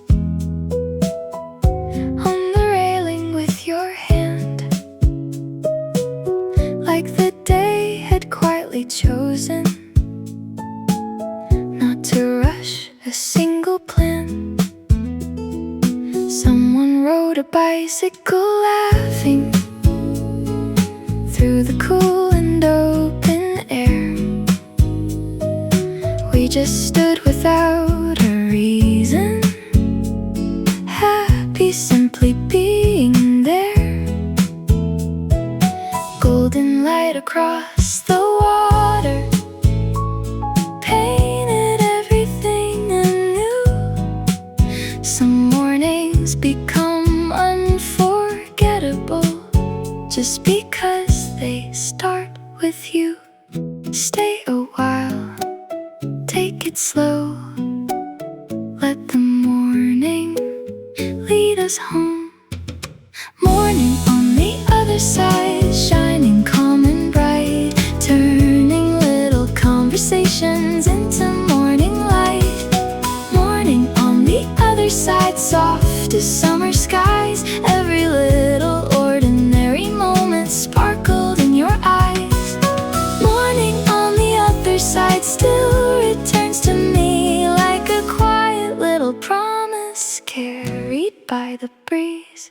on the railing with your hand, like the day had quietly chosen not to rush a single plan. Someone rode a bicycle laughing through the cool and open air. We just stood without a reason, happy simply being there. Golden light across the water painted everything anew. Some mornings become unforgettable just because they start with you. Stay a while, take it slow, let the morning lead us home. Morning on the other side, shining calm and bright, turning little conversations into morning light. Morning on the other side, soft as summer skies, every little ordinary moment sparkled in your eyes. Morning on the other side still returns to me like a quiet little promise carried by the breeze.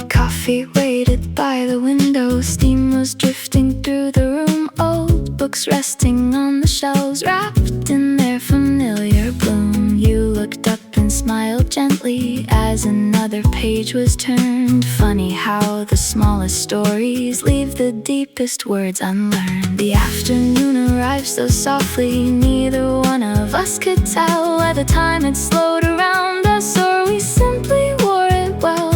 Coffee waited by the window, steam was drifting through the room. Old books resting on the shelves, wrapped in their familiar bloom. You looked up and and smiled gently as another page was turned. Funny how the smallest stories leave the deepest words unlearned. The afternoon arrived so softly, neither one of us could tell whether time had slowed around us or we simply wore it well.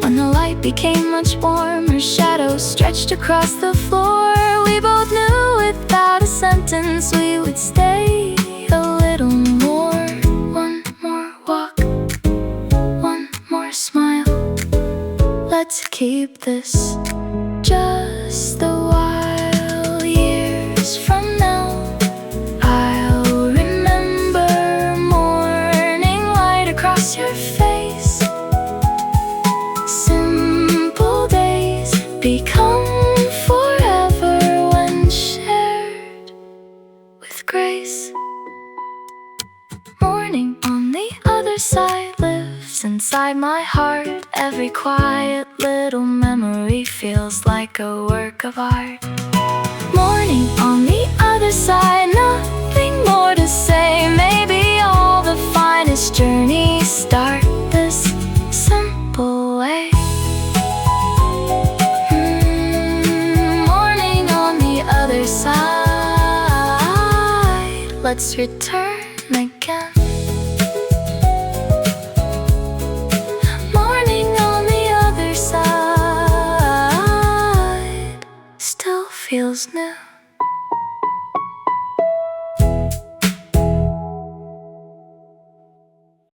When the light became much warmer, shadows stretched across the floor. We both knew without a sentence we would stay a little more. One more walk, one more smile. Let's keep this just a while. Years from now, I'll remember morning light across your face. Simple days become forever when shared with grace. Morning on the other side lives inside my heart. Every quiet little memory feels like a work of art. Morning on the other side, nothing more to say. Maybe all the finest journeys start this simple way. Morning on the other side, let's return again. Morning on the other side still feels new.